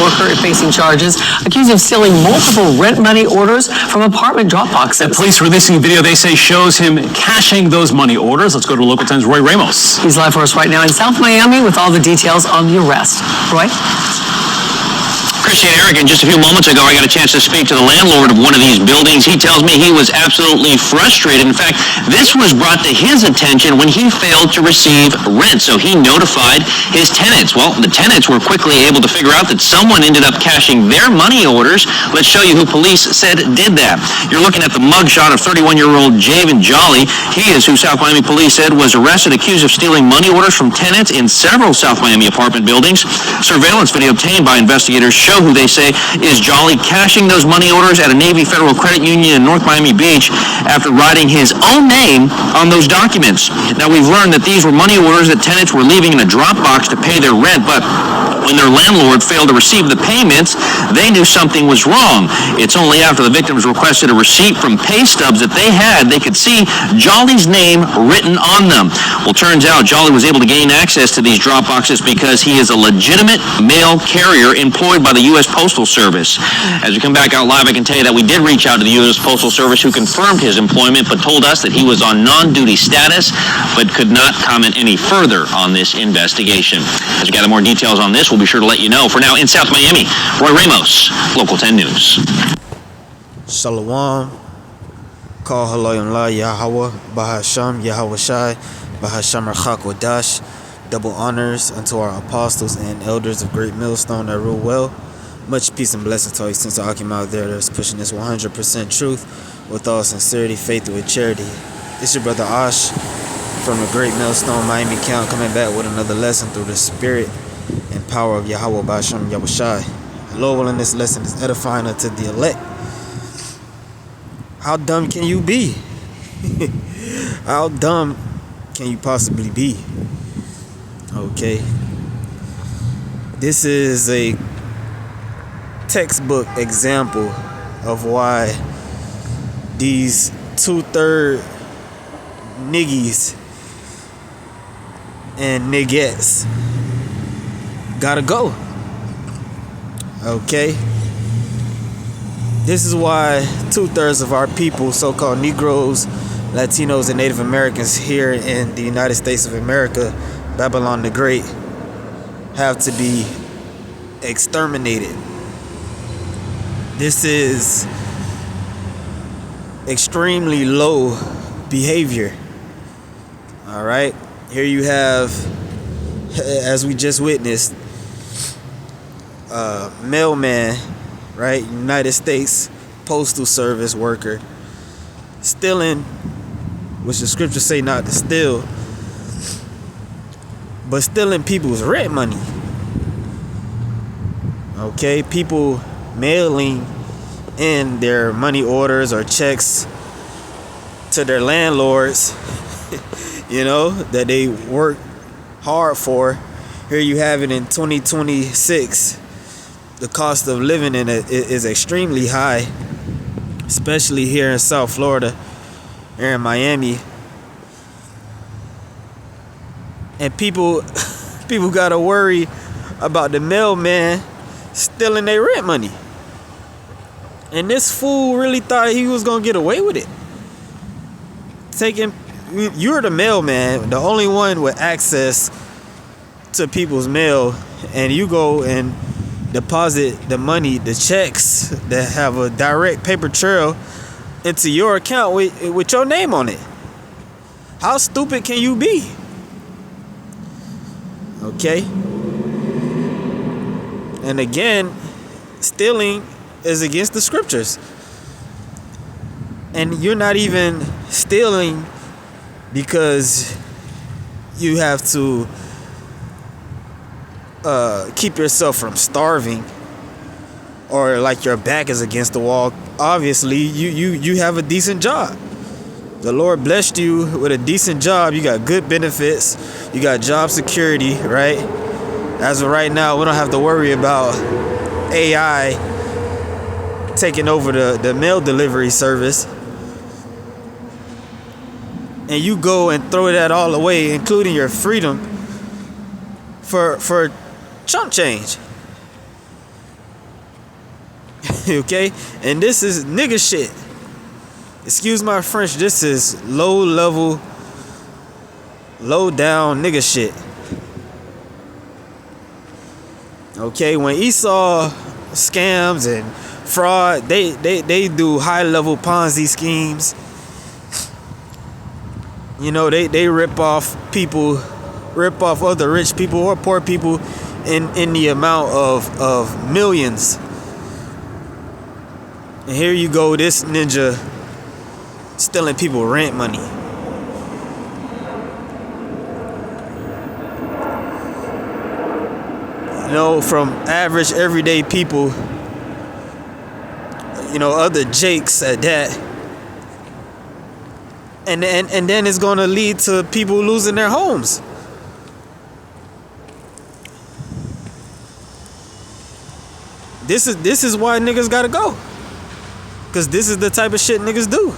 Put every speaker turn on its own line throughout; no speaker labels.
worker facing charges accused of stealing multiple rent money orders from apartment drop boxes.
The police releasing a video they say shows him cashing those money orders. Let's go to Local 10's Roy Ramos.
He's live for us right now in South Miami with all the details on the arrest. Roy?
Christian, Eric, and just a few moments ago, I got a chance to speak to the landlord of one of these buildings. He tells me he was absolutely frustrated. In fact, this was brought to his attention when he failed to receive rent, so he notified his tenants. Well, the tenants were quickly able to figure out that someone ended up cashing their money orders. Let's show you who police said did that. You're looking at the mugshot of 31-year-old Javen Jolly. He is who South Miami police said was arrested, accused of stealing money orders from tenants in several South Miami apartment buildings. Surveillance video obtained by investigators show who they say is Jolly cashing those money orders at a Navy Federal Credit Union in North Miami Beach after writing his own name on those documents. Now, we've learned that these were money orders that tenants were leaving in a drop box to pay their rent, but when their landlord failed to receive the payments, they knew something was wrong. It's only after the victims requested a receipt from pay stubs that they could see Jolly's name written on them. Well, turns out Jolly was able to gain access to these drop boxes because he is a legitimate mail carrier employed by the U.S. Postal Service. As we come back out live, I can tell you that we did reach out to the U.S. Postal Service, who confirmed his employment but told us that he was on non-duty status but could not comment any further on this investigation. As we gather more details on this, we'll be sure to let you know. For now, in South Miami, Roy Ramos, Local 10 News.
Shalom. Call Halayim La Yahweh, Bahasham, Yahweh Shai, Bahasham Rachak Wadash. Double honors unto our apostles and elders of Great Millstone that rule well. Much peace and blessings to all you since Akim out there that's pushing this 100% truth with all sincerity, faith, with charity. It's your brother Ash from the Great Millstone, Miami Count, coming back with another lesson through the spirit and power of Yahweh Basham Yahushai. Lord willing, this lesson is edifying unto the elect. How dumb can you be? How dumb can you possibly be? Okay. This is a textbook example of why these 2/3 niggies and niggettes gotta go. Okay. This is why 2/3 of our people, so-called Negroes, Latinos, and Native Americans here in the United States of America, Babylon the Great, have to be exterminated. This is extremely low behavior. All right. Here you have, as we just witnessed, mailman, right? United States Postal Service worker stealing, which the scriptures say not to steal, but stealing people's rent money. Okay, people mailing in their money orders or checks to their landlords, you know, that they work hard for. Here you have it in 2026. The cost of living in it is extremely high, especially here in South Florida, here in Miami. And people gotta worry about the mailman stealing their rent money. And this fool really thought he was gonna get away with it. You're the mailman, the only one with access to people's mail, and you go and deposit the money, the checks that have a direct paper trail into your account with your name on it. How stupid can you be? Okay. And again, stealing is against the scriptures. And you're not even stealing because you have to keep yourself from starving, or like your back is against the wall. Obviously, you have a decent job. The Lord blessed you with a decent job. You got good benefits. You got job security, right? As of right now, we don't have to worry about AI taking over the mail delivery service. And you go and throw that all away, including your freedom, for chump change. Okay? And this is nigga shit. Excuse my French, this is low level, low down nigga shit. Okay, when Esau scams and fraud, they do high level Ponzi schemes. You know, they rip off people, rip off other rich people or poor people in the amount of millions. And here you go, this ninja stealing people rent money. You know, from average everyday people, you know, other Jakes at that. And then it's gonna lead to people losing their homes. This is why niggas gotta go. Cause this is the type of shit niggas do.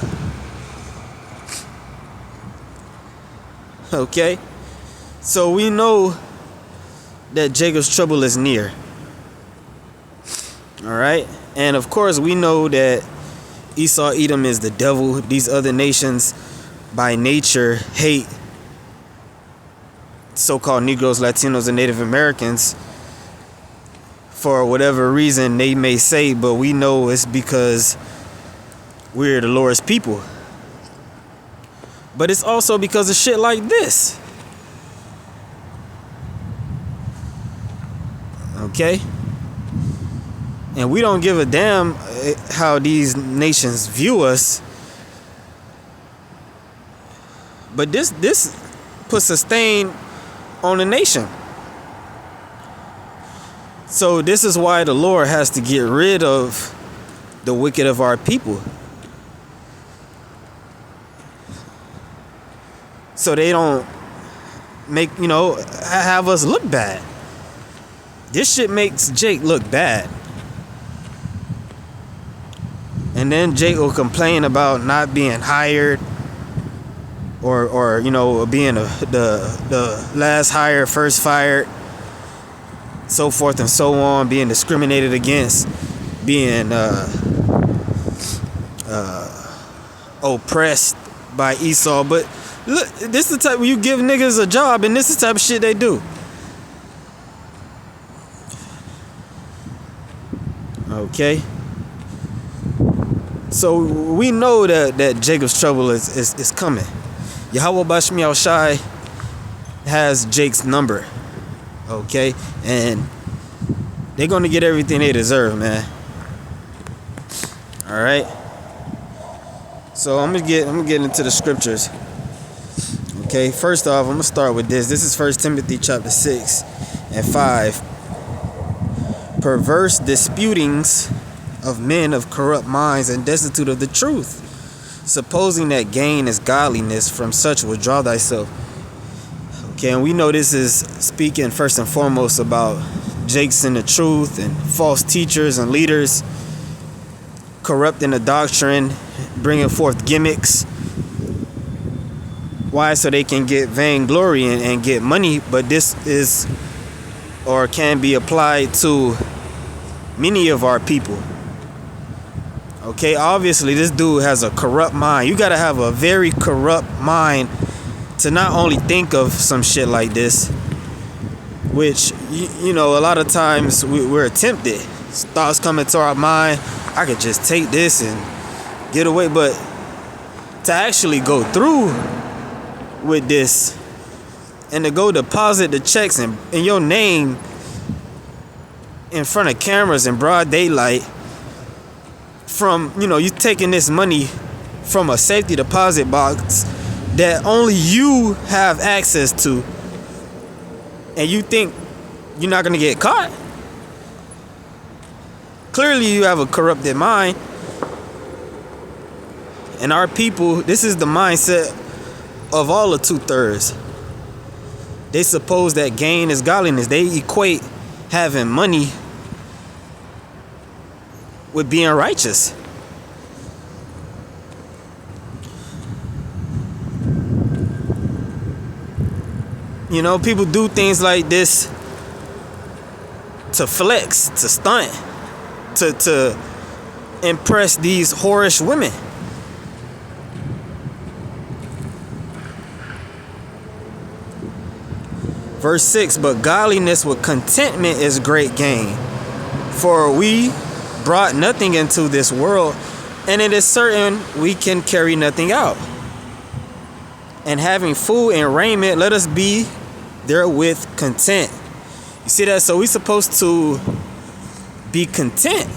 Okay? So we know that Jacob's trouble is near. Alright? And of course we know that Esau, Edom is the devil. These other nations by nature hate so-called Negroes, Latinos, and Native Americans for whatever reason they may say, but we know it's because we're the Lord's people. But it's also because of shit like this. Okay? And we don't give a damn how these nations view us. But this puts a stain on the nation. So this is why the Lord has to get rid of the wicked of our people. So they don't make, you know, have us look bad. This shit makes Jake look bad. And then Jake will complain about not being hired or you know, being the last hired, first fired, so forth and so on, being discriminated against, being oppressed by Esau. But look, this is the type where you give niggas a job, and this is the type of shit they do. Okay? So we know that Jacob's trouble is coming. Yahweh Bashmi Al-Shai has Jake's number. Okay? And they're gonna get everything they deserve, man. Alright? So I'm gonna get into the scriptures. Okay, first off, I'm gonna start with this. This is 1 Timothy chapter 6 and 5. Perverse disputings of men of corrupt minds and destitute of the truth, supposing that gain is godliness, from such withdraw thyself. Okay, and we know this is speaking first and foremost about Jakes in the truth and false teachers and leaders corrupting the doctrine, bringing forth gimmicks. Why? So they can get vainglory and get money. But this is, or can be applied to many of our people. Okay, obviously this dude has a corrupt mind. You gotta have a very corrupt mind to not only think of some shit like this, which, you know, a lot of times we're tempted. Thoughts come into our mind, I could just take this and get away. But to actually go through with this and to go deposit the checks in your name in front of cameras in broad daylight, from, you know, you taking this money from a safety deposit box that only you have access to, and you think you're not gonna get caught? Clearly you have a corrupted mind. And our people, this is the mindset of all of 2/3. They suppose that gain is godliness. They equate having money with being righteous. You know, people do things like this to flex, to stunt, to impress these whorish women. Verse 6, but godliness with contentment is great gain. For we brought nothing into this world, and it is certain we can carry nothing out. And having food and raiment, let us be therewith content. You see that? So we supposed to be content.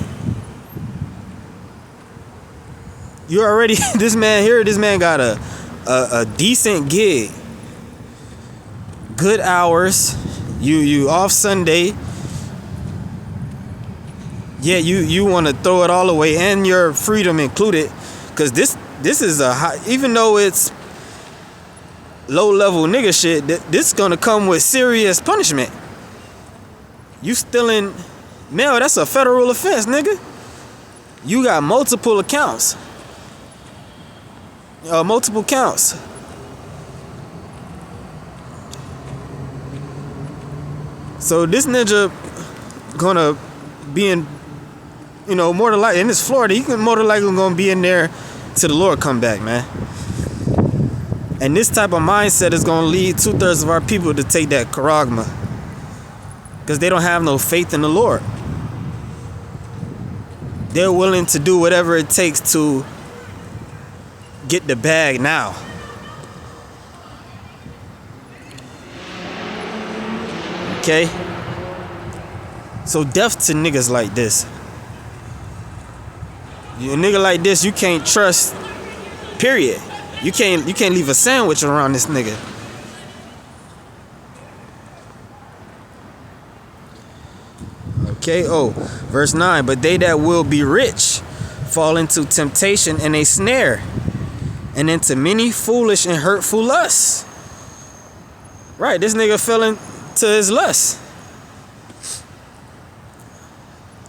You already, this man got a decent gig. Good hours. You off Sunday. Yeah, you want to throw it all away and your freedom included, because this is a high, even though it's low level nigga shit, this gonna come with serious punishment. You stealing mail, that's a federal offense, nigga. You got multiple accounts. Multiple counts. So this ninja gonna be in, more than likely, in this Florida, he can more than likely gonna be in there till the Lord come back, man. And this type of mindset is gonna lead 2/3 of our people to take that charagma, because they don't have no faith in the Lord. They're willing to do whatever it takes to get the bag now. Okay? So death to niggas like this. A nigga like this, you can't trust, period. You can't leave a sandwich around this nigga. Okay, verse 9. But they that will be rich fall into temptation and a snare, and into many foolish and hurtful lusts. Right, this nigga fell into his lust.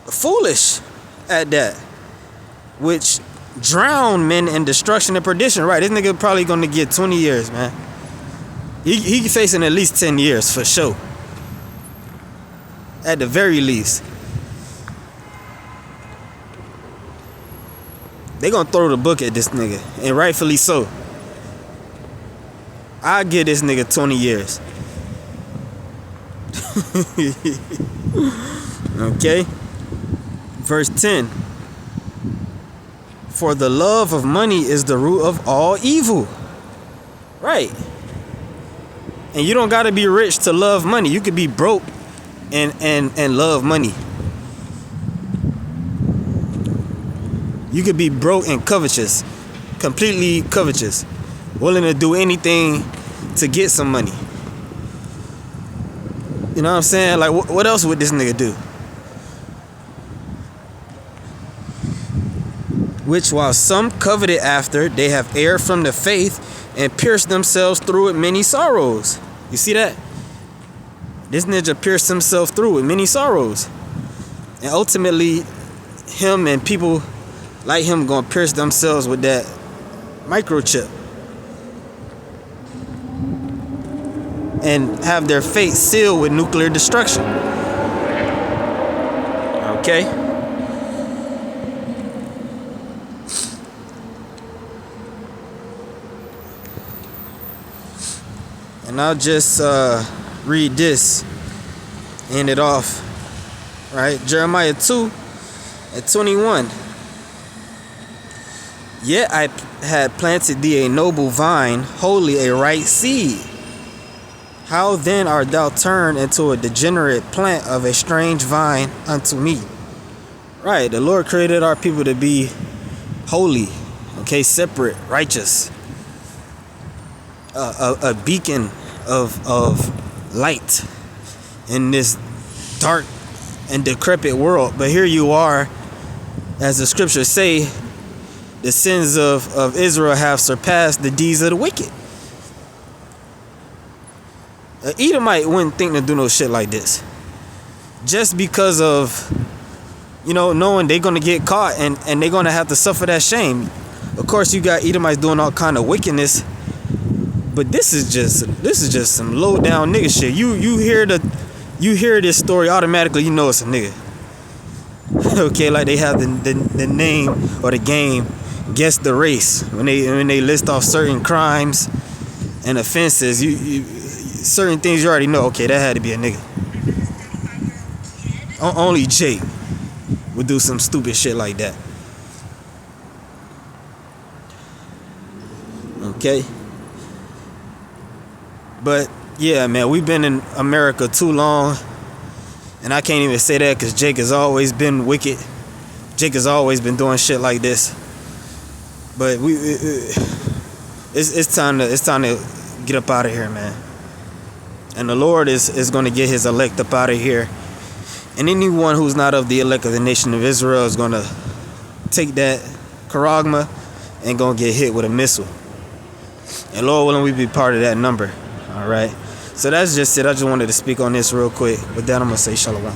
Foolish at that, which drown men in destruction and perdition. Right, this nigga probably gonna get 20 years, man. He facing at least 10 years for sure. At the very least. They gonna throw the book at this nigga, and rightfully so. I give this nigga 20 years. Okay? Verse 10. For the love of money is the root of all evil. Right. And you don't gotta be rich to love money. You could be broke and love money. You could be broke and covetous. Completely covetous. Willing to do anything to get some money. You know what I'm saying? Like, what else would this nigga do? Which while some coveted after, they have erred from the faith and pierced themselves through with many sorrows. You see that? This ninja pierced himself through with many sorrows. And ultimately, him and people like him gonna pierce themselves with that microchip. And have their fate sealed with nuclear destruction. Okay? And I'll just read this, end it off. Right? Jeremiah 2:21. Yet I had planted thee a noble vine, wholly a right seed. How then art thou turned into a degenerate plant of a strange vine unto me? Right, the Lord created our people to be holy, okay, separate, righteous, a beacon of light in this dark and decrepit world. But here you are, as the scriptures say, the sins of Israel have surpassed the deeds of the wicked. An Edomite wouldn't think to do no shit like this. Just because of, knowing they're going to get caught and they're going to have to suffer that shame. Of course, you got Edomites doing all kind of wickedness. But this is just some low down nigga shit. You hear this story, automatically you know it's a nigga. Okay, like they have the name or the game Guess the Race. When they list off certain crimes and offenses, you certain things you already know. Okay, that had to be a nigga. Only Jake would do some stupid shit like that. Okay. But yeah, man, we've been in America too long, and I can't even say that because Jake has always been wicked. Jake has always been doing shit like this. But it's time to get up out of here, man. And the Lord is going to get His elect up out of here. And anyone who's not of the elect of the nation of Israel is going to take that charagma and going to get hit with a missile. And Lord willing, we be part of that number. All right. So that's just it. I just wanted to speak on this real quick. With that, I'm going to say shalom.